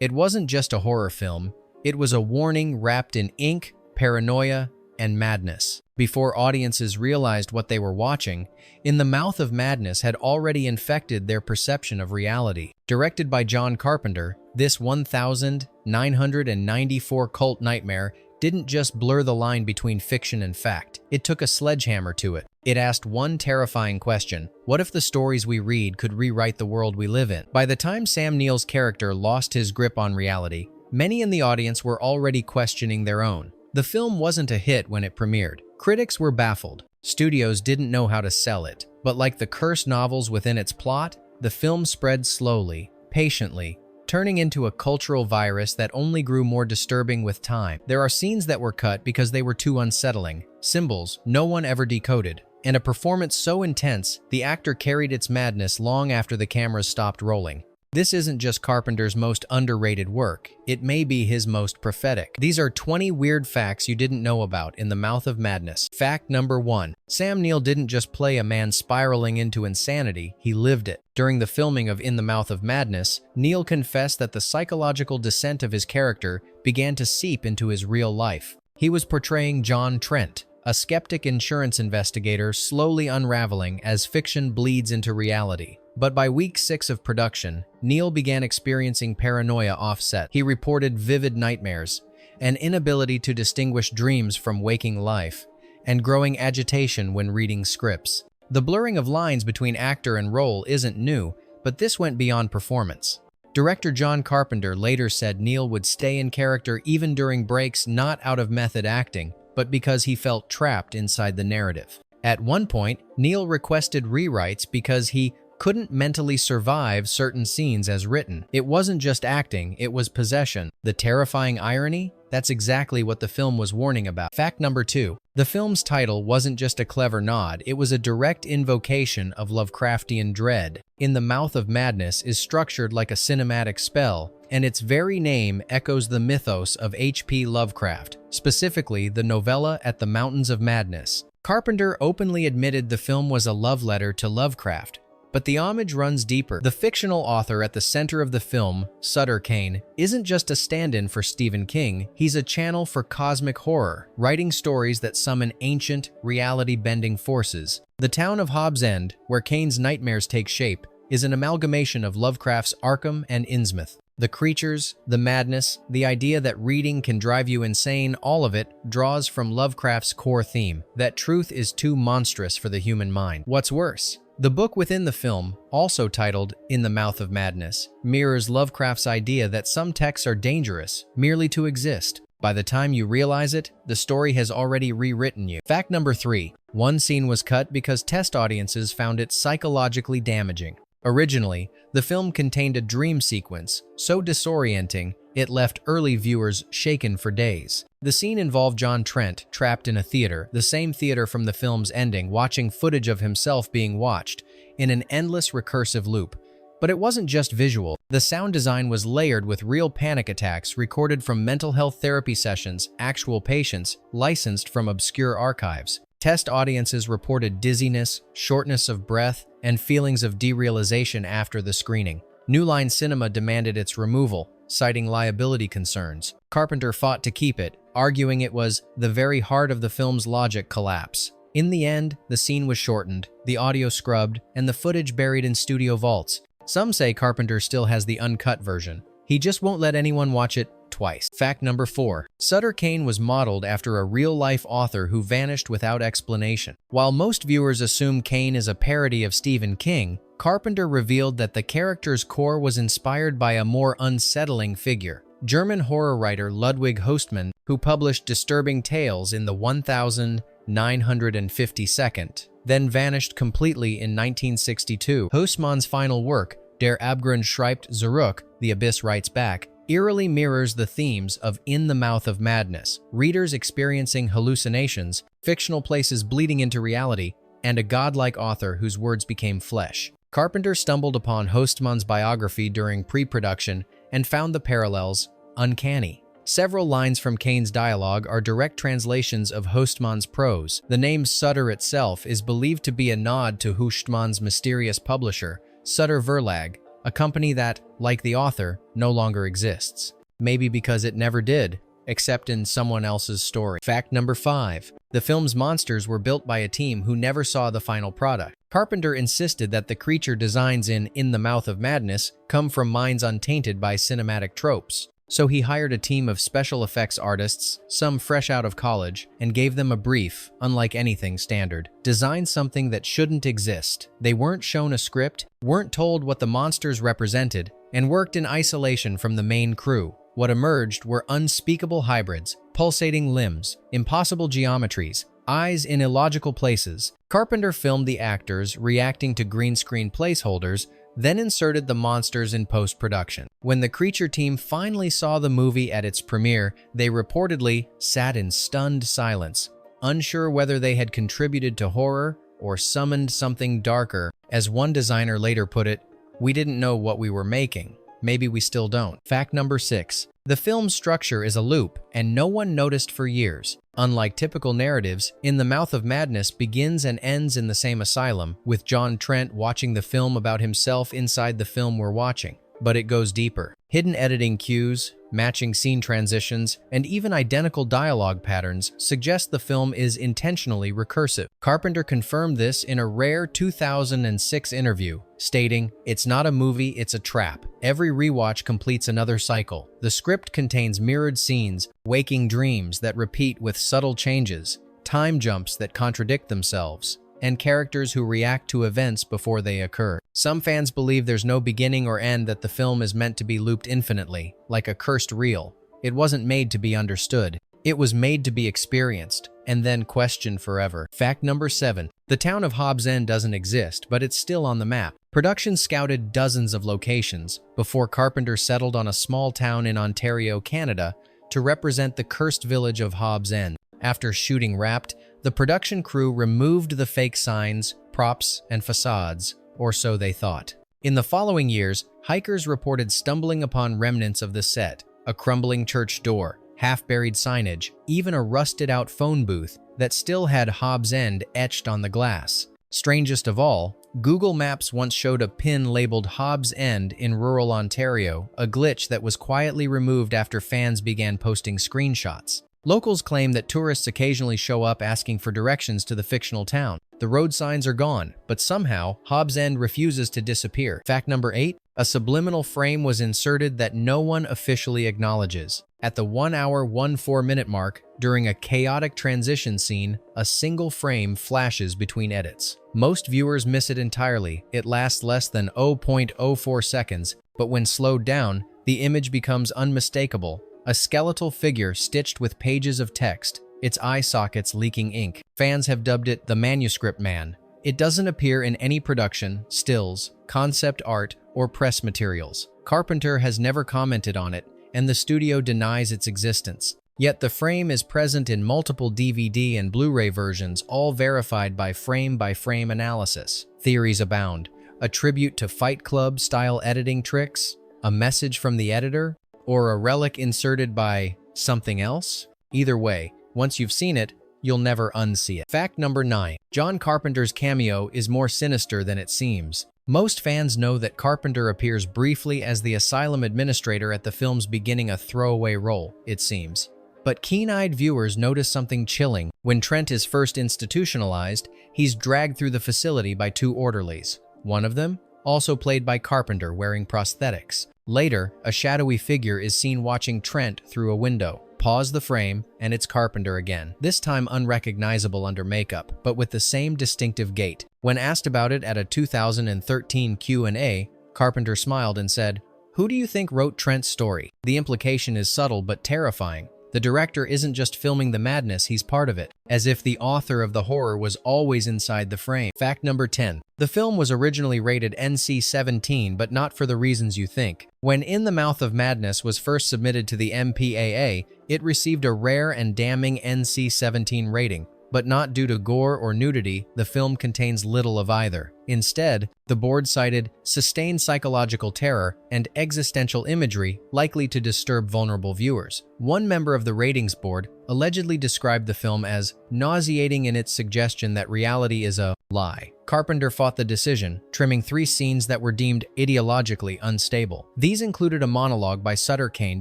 It wasn't just a horror film, it was a warning wrapped in ink, paranoia, and madness. Before audiences realized what they were watching, In the Mouth of Madness had already infected their perception of reality. Directed by John Carpenter, this 1994 cult nightmare didn't just blur the line between fiction and fact. It took a sledgehammer to it. It asked one terrifying question: what if the stories we read could rewrite the world we live in? By the time Sam Neill's character lost his grip on reality, many in the audience were already questioning their own. The film wasn't a hit when it premiered. Critics were baffled. Studios didn't know how to sell it. But like the cursed novels within its plot, the film spread slowly, patiently, turning into a cultural virus that only grew more disturbing with time. There are scenes that were cut because they were too unsettling, symbols no one ever decoded, and a performance so intense the actor carried its madness long after the cameras stopped rolling. This isn't just Carpenter's most underrated work, it may be his most prophetic. These are 20 weird facts you didn't know about In the Mouth of Madness. Fact number 1. Sam Neill didn't just play a man spiraling into insanity, he lived it. During the filming of In the Mouth of Madness, Neill confessed that the psychological descent of his character began to seep into his real life. He was portraying John Trent, a skeptic insurance investigator slowly unraveling as fiction bleeds into reality. But by week 6 of production, Neill began experiencing paranoia offset. He reported vivid nightmares, an inability to distinguish dreams from waking life, and growing agitation when reading scripts. The blurring of lines between actor and role isn't new, but this went beyond performance. Director John Carpenter later said Neill would stay in character even during breaks, not out of method acting, but because he felt trapped inside the narrative. At one point, Neill requested rewrites because he couldn't mentally survive certain scenes as written. It wasn't just acting, it was possession. The terrifying irony? That's exactly what the film was warning about. Fact number 2. The film's title wasn't just a clever nod, it was a direct invocation of Lovecraftian dread. In the Mouth of Madness is structured like a cinematic spell, and its very name echoes the mythos of H.P. Lovecraft, specifically the novella At the Mountains of Madness. Carpenter openly admitted the film was a love letter to Lovecraft, but the homage runs deeper. The fictional author at the center of the film, Sutter Kane, isn't just a stand-in for Stephen King, he's a channel for cosmic horror, writing stories that summon ancient, reality-bending forces. The town of Hobbs End, where Kane's nightmares take shape, is an amalgamation of Lovecraft's Arkham and Innsmouth. The creatures, the madness, the idea that reading can drive you insane, all of it draws from Lovecraft's core theme, that truth is too monstrous for the human mind. What's worse? The book within the film, also titled In the Mouth of Madness, mirrors Lovecraft's idea that some texts are dangerous merely to exist. By the time you realize it, the story has already rewritten you. Fact number 3. One scene was cut because test audiences found it psychologically damaging. Originally, the film contained a dream sequence so disorienting it left early viewers shaken for days. The scene involved John Trent trapped in a theater, the same theater from the film's ending, watching footage of himself being watched in an endless recursive loop. But it wasn't just visual. The sound design was layered with real panic attacks recorded from mental health therapy sessions, actual patients, licensed from obscure archives. Test audiences reported dizziness, shortness of breath, and feelings of derealization after the screening. New Line Cinema demanded its removal, citing liability concerns. Carpenter fought to keep it, arguing it was the very heart of the film's logic collapse. In the end, the scene was shortened, the audio scrubbed, and the footage buried in studio vaults. Some say Carpenter still has the uncut version. He just won't let anyone watch it twice. Fact number 4. Sutter Kane was modeled after a real-life author who vanished without explanation. While most viewers assume Kane is a parody of Stephen King, Carpenter revealed that the character's core was inspired by a more unsettling figure. German horror writer Ludwig Hostmann, who published disturbing tales in the 1952nd, then vanished completely in 1962. Hostmann's final work, Der Abgrund schreibt zurück, The Abyss Writes Back, eerily mirrors the themes of In the Mouth of Madness, readers experiencing hallucinations, fictional places bleeding into reality, and a godlike author whose words became flesh. Carpenter stumbled upon Hostmann's biography during pre-production and found the parallels uncanny. Several lines from Kane's dialogue are direct translations of Hostmann's prose. The name Sutter itself is believed to be a nod to Hostmann's mysterious publisher, Sutter Verlag, a company that, like the author, no longer exists. Maybe because it never did, except in someone else's story. Fact number 5. The film's monsters were built by a team who never saw the final product. Carpenter insisted that the creature designs in the Mouth of Madness come from minds untainted by cinematic tropes. So he hired a team of special effects artists, some fresh out of college, and gave them a brief, unlike anything standard. Design something that shouldn't exist. They weren't shown a script, weren't told what the monsters represented, and worked in isolation from the main crew. What emerged were unspeakable hybrids, pulsating limbs, impossible geometries, eyes in illogical places. Carpenter filmed the actors reacting to green screen placeholders, then inserted the monsters in post-production. When the creature team finally saw the movie at its premiere, they reportedly sat in stunned silence, unsure whether they had contributed to horror or summoned something darker. As one designer later put it, "We didn't know what we were making. Maybe we still don't." Fact number 6. The film's structure is a loop, and no one noticed for years. Unlike typical narratives, In the Mouth of Madness begins and ends in the same asylum, with John Trent watching the film about himself inside the film we're watching. But it goes deeper. Hidden editing cues, matching scene transitions, and even identical dialogue patterns suggest the film is intentionally recursive. Carpenter confirmed this in a rare 2006 interview, stating, "It's not a movie, it's a trap. Every rewatch completes another cycle. The script contains mirrored scenes, waking dreams that repeat with subtle changes, time jumps that contradict themselves, and characters who react to events before they occur." Some fans believe there's no beginning or end, that the film is meant to be looped infinitely, like a cursed reel. It wasn't made to be understood. It was made to be experienced, and then questioned forever. Fact number 7. The town of Hobbs End doesn't exist, but it's still on the map. Production scouted dozens of locations before Carpenter settled on a small town in Ontario, Canada, to represent the cursed village of Hobbs End. After shooting wrapped, the production crew removed the fake signs, props, and facades, or so they thought. In the following years, hikers reported stumbling upon remnants of the set, a crumbling church door, half-buried signage, even a rusted-out phone booth that still had Hobbs End etched on the glass. Strangest of all, Google Maps once showed a pin labeled Hobbs End in rural Ontario, a glitch that was quietly removed after fans began posting screenshots. Locals claim that tourists occasionally show up asking for directions to the fictional town. The road signs are gone, but somehow Hobbs End refuses to disappear. Fact number 8. A subliminal frame was inserted that no one officially acknowledges. At the 1-hour 14-minute mark, during a chaotic transition scene, a single frame flashes between edits. Most viewers miss it entirely. It lasts less than 0.04 seconds, but when slowed down, the image becomes unmistakable. A skeletal figure stitched with pages of text, its eye sockets leaking ink. Fans have dubbed it the Manuscript Man. It doesn't appear in any production, stills, concept art, or press materials. Carpenter has never commented on it, and the studio denies its existence. Yet the frame is present in multiple DVD and Blu-ray versions, all verified by frame-by-frame analysis. Theories abound. A tribute to Fight Club-style editing tricks? A message from the editor? Or a relic inserted by something else? Either way, once you've seen it, you'll never unsee it. Fact number 9. John Carpenter's cameo is more sinister than it seems. Most fans know that Carpenter appears briefly as the asylum administrator at the film's beginning, a throwaway role, it seems. But keen-eyed viewers notice something chilling. When Trent is first institutionalized, he's dragged through the facility by 2 orderlies. One of them, also played by Carpenter, wearing prosthetics. Later, a shadowy figure is seen watching Trent through a window. Pause the frame, and it's Carpenter again, this time unrecognizable under makeup, but with the same distinctive gait. When asked about it at a 2013 Q&A, Carpenter smiled and said, "Who do you think wrote Trent's story?" The implication is subtle but terrifying. The director isn't just filming the madness, he's part of it, as if the author of the horror was always inside the frame. Fact number 10. The film was originally rated NC-17, but not for the reasons you think. When In the Mouth of Madness was first submitted to the MPAA, it received a rare and damning NC-17 rating, but not due to gore or nudity. The film contains little of either. Instead, the board cited sustained psychological terror and existential imagery likely to disturb vulnerable viewers. One member of the ratings board allegedly described the film as nauseating in its suggestion that reality is a lie. Carpenter fought the decision, trimming 3 scenes that were deemed ideologically unstable. These included a monologue by Sutter Kane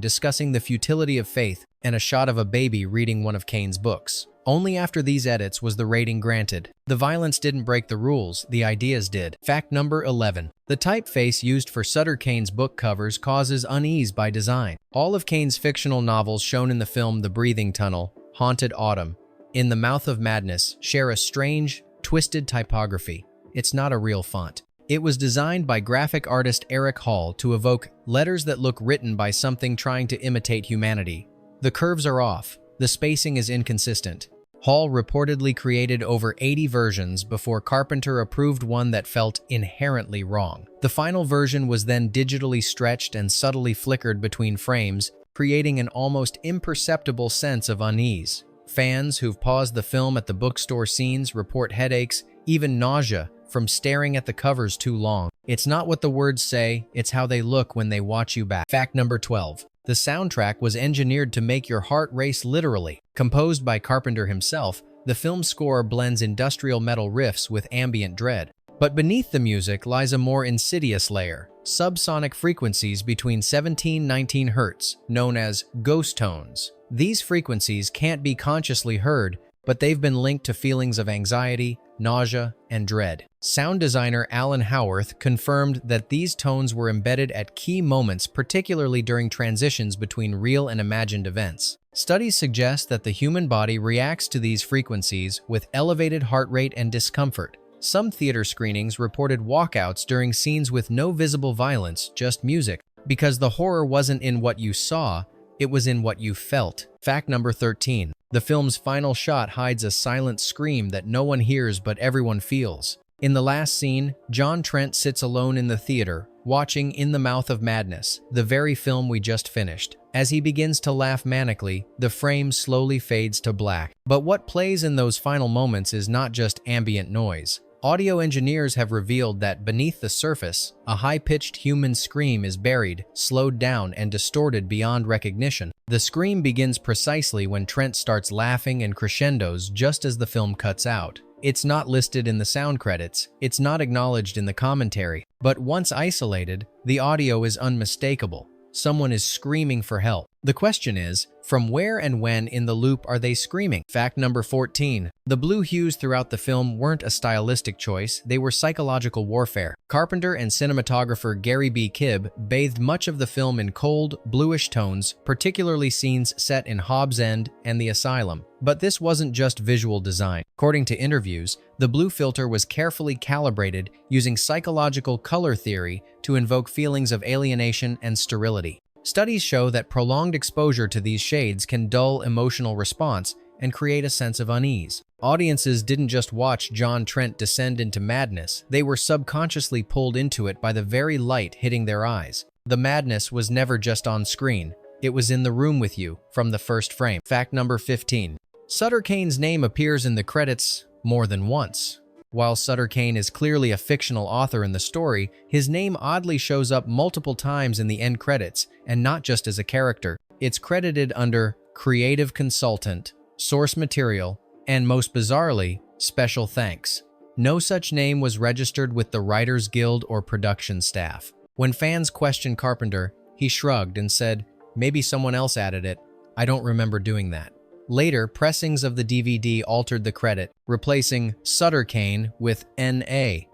discussing the futility of faith and a shot of a baby reading one of Kane's books. Only after these edits was the rating granted. The violence didn't break the rules, the ideas did. Fact number 11. The typeface used for Sutter Kane's book covers causes unease by design. All of Kane's fictional novels shown in the film The Breathing Tunnel, Haunted Autumn, In the Mouth of Madness share a strange, twisted typography. It's not a real font. It was designed by graphic artist Eric Hall to evoke letters that look written by something trying to imitate humanity. The curves are off. The spacing is inconsistent. Hall reportedly created over 80 versions before Carpenter approved one that felt inherently wrong. The final version was then digitally stretched and subtly flickered between frames, creating an almost imperceptible sense of unease. Fans who've paused the film at the bookstore scenes report headaches, even nausea, from staring at the covers too long. It's not what the words say, it's how they look when they watch you back. Fact number 12. The soundtrack was engineered to make your heart race literally. Composed by Carpenter himself, the film's score blends industrial metal riffs with ambient dread. But beneath the music lies a more insidious layer, subsonic frequencies between 17-19 Hz, known as ghost tones. These frequencies can't be consciously heard, but they've been linked to feelings of anxiety, nausea, and dread. Sound designer Alan Howarth confirmed that these tones were embedded at key moments, particularly during transitions between real and imagined events. Studies suggest that the human body reacts to these frequencies with elevated heart rate and discomfort. Some theater screenings reported walkouts during scenes with no visible violence, just music, because the horror wasn't in what you saw, it was in what you felt. Fact number 13. The film's final shot hides a silent scream that no one hears but everyone feels. In the last scene, John Trent sits alone in the theater, watching In the Mouth of Madness, the very film we just finished. As he begins to laugh manically, the frame slowly fades to black. But what plays in those final moments is not just ambient noise. Audio engineers have revealed that beneath the surface, a high-pitched human scream is buried, slowed down, and distorted beyond recognition. The scream begins precisely when Trent starts laughing and crescendos just as the film cuts out. It's not listed in the sound credits, it's not acknowledged in the commentary, but once isolated, the audio is unmistakable. Someone is screaming for help. The question is, from where and when in the loop are they screaming? Fact number 14. The blue hues throughout the film weren't a stylistic choice, they were psychological warfare. Carpenter and cinematographer Gary B. Kibb bathed much of the film in cold, bluish tones, particularly scenes set in Hobbs End and the asylum. But this wasn't just visual design. According to interviews, the blue filter was carefully calibrated using psychological color theory to invoke feelings of alienation and sterility. Studies show that prolonged exposure to these shades can dull emotional response and create a sense of unease. Audiences didn't just watch John Trent descend into madness, they were subconsciously pulled into it by the very light hitting their eyes. The madness was never just on screen, it was in the room with you from the first frame. Fact number 15. Sutter Kane's name appears in the credits more than once. While Sutter Kane is clearly a fictional author in the story, his name oddly shows up multiple times in the end credits, and not just as a character. It's credited under Creative Consultant, Source Material, and most bizarrely, Special Thanks. No such name was registered with the Writers Guild or production staff. When fans questioned Carpenter, he shrugged and said, "Maybe someone else added it. I don't remember doing that." Later, pressings of the DVD altered the credit, replacing Sutter Kane with N.A.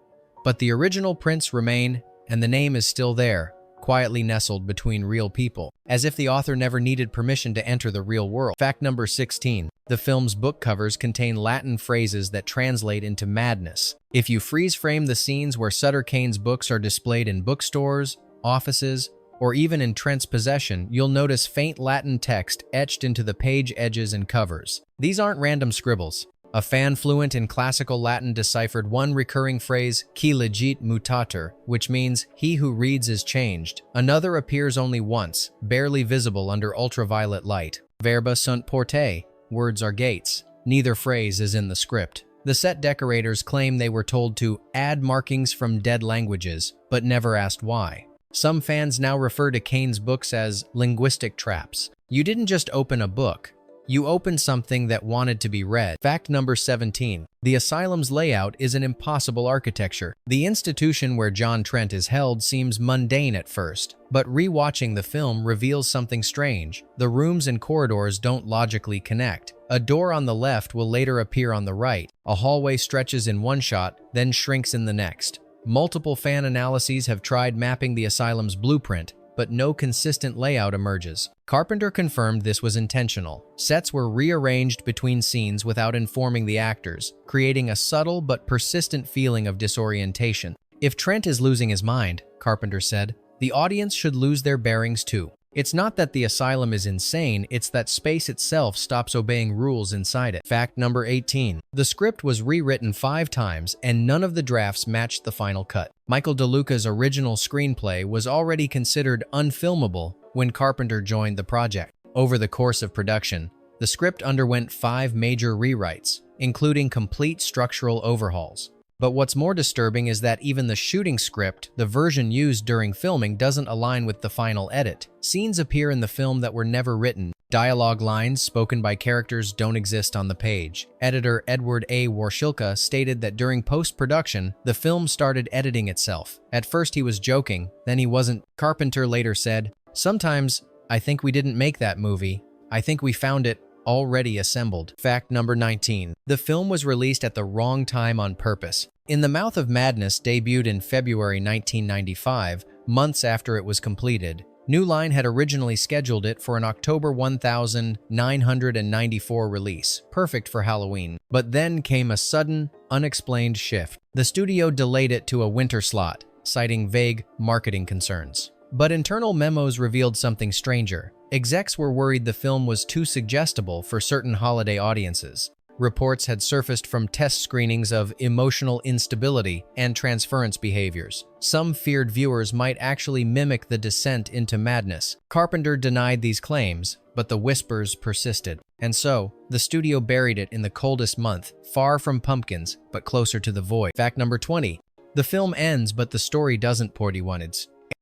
But the original prints remain, and the name is still there, quietly nestled between real people, as if the author never needed permission to enter the real world. Fact number 16. The film's book covers contain Latin phrases that translate into madness. If you freeze-frame the scenes where Sutter Kane's books are displayed in bookstores, offices, or even in Trent's possession, you'll notice faint Latin text etched into the page edges and covers. These aren't random scribbles. A fan fluent in classical Latin deciphered one recurring phrase, qui legit mutator, which means he who reads is changed. Another appears only once, barely visible under ultraviolet light. Verba sunt portae, words are gates. Neither phrase is in the script. The set decorators claim they were told to add markings from dead languages, but never asked why. Some fans now refer to Kane's books as linguistic traps. You didn't just open a book. You opened something that wanted to be read. Fact number 17. The asylum's layout is an impossible architecture. The institution where John Trent is held seems mundane at first, but rewatching the film reveals something strange. The rooms and corridors don't logically connect. A door on the left will later appear on the right. A hallway stretches in one shot, then shrinks in the next. Multiple fan analyses have tried mapping the asylum's blueprint, but no consistent layout emerges. Carpenter confirmed this was intentional. Sets were rearranged between scenes without informing the actors, creating a subtle but persistent feeling of disorientation. If Trent is losing his mind, Carpenter said, the audience should lose their bearings too. It's not that the asylum is insane, it's that space itself stops obeying rules inside it. Fact number 18. The script was rewritten 5 times, and none of the drafts matched the final cut. Michael DeLuca's original screenplay was already considered unfilmable when Carpenter joined the project. Over the course of production, the script underwent 5 major rewrites, including complete structural overhauls. But what's more disturbing is that even the shooting script, the version used during filming, doesn't align with the final edit. Scenes appear in the film that were never written. Dialogue lines spoken by characters don't exist on the page. Editor Edward A. Warshilka stated that during post-production, the film started editing itself. At first he was joking, then he wasn't. Carpenter later said, "Sometimes I think we didn't make that movie. I think we found it already assembled." Fact number 19. The film was released at the wrong time on purpose. In the Mouth of Madness debuted in February 1995, months after it was completed. New Line had originally scheduled it for an October 1994 release, perfect for Halloween. But then came a sudden, unexplained shift. The studio delayed it to a winter slot, citing vague marketing concerns. But internal memos revealed something stranger. Execs were worried the film was too suggestible for certain holiday audiences. Reports had surfaced from test screenings of emotional instability and transference behaviors. Some feared viewers might actually mimic the descent into madness. Carpenter denied these claims, but the whispers persisted. And so, the studio buried it in the coldest month, far from pumpkins, but closer to the void. Fact number 20. The film ends, but the story doesn't.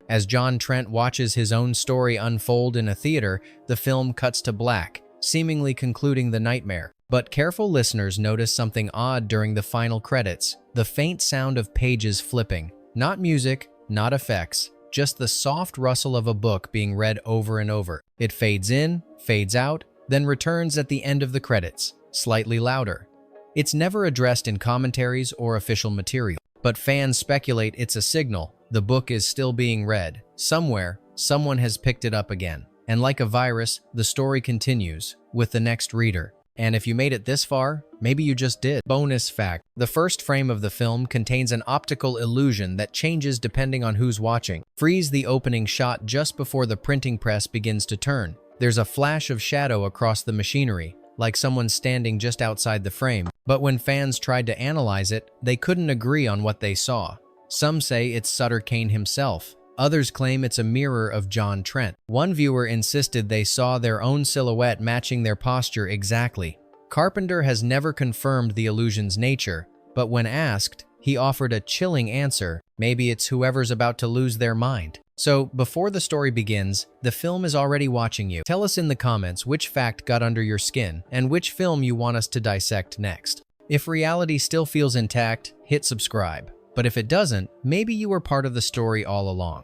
As John Trent watches his own story unfold in a theater, the film cuts to black, seemingly concluding the nightmare. But careful listeners notice something odd during the final credits: the faint sound of pages flipping. Not music, not effects, just the soft rustle of a book being read over and over. It fades in, fades out, then returns at the end of the credits, slightly louder. It's never addressed in commentaries or official material, but fans speculate it's a signal. The book is still being read. Somewhere, someone has picked it up again. And like a virus, the story continues with the next reader. And if you made it this far, maybe you just did. Bonus fact: the first frame of the film contains an optical illusion that changes depending on who's watching. Freeze the opening shot just before the printing press begins to turn. There's a flash of shadow across the machinery, like someone standing just outside the frame. But when fans tried to analyze it, they couldn't agree on what they saw. Some say it's Sutter Kane himself. Others claim it's a mirror of John Trent. One viewer insisted they saw their own silhouette matching their posture exactly. Carpenter has never confirmed the illusion's nature, but when asked, he offered a chilling answer: maybe it's whoever's about to lose their mind. So, before the story begins, the film is already watching you. Tell us in the comments which fact got under your skin and which film you want us to dissect next. If reality still feels intact, hit subscribe. But if it doesn't, maybe you were part of the story all along.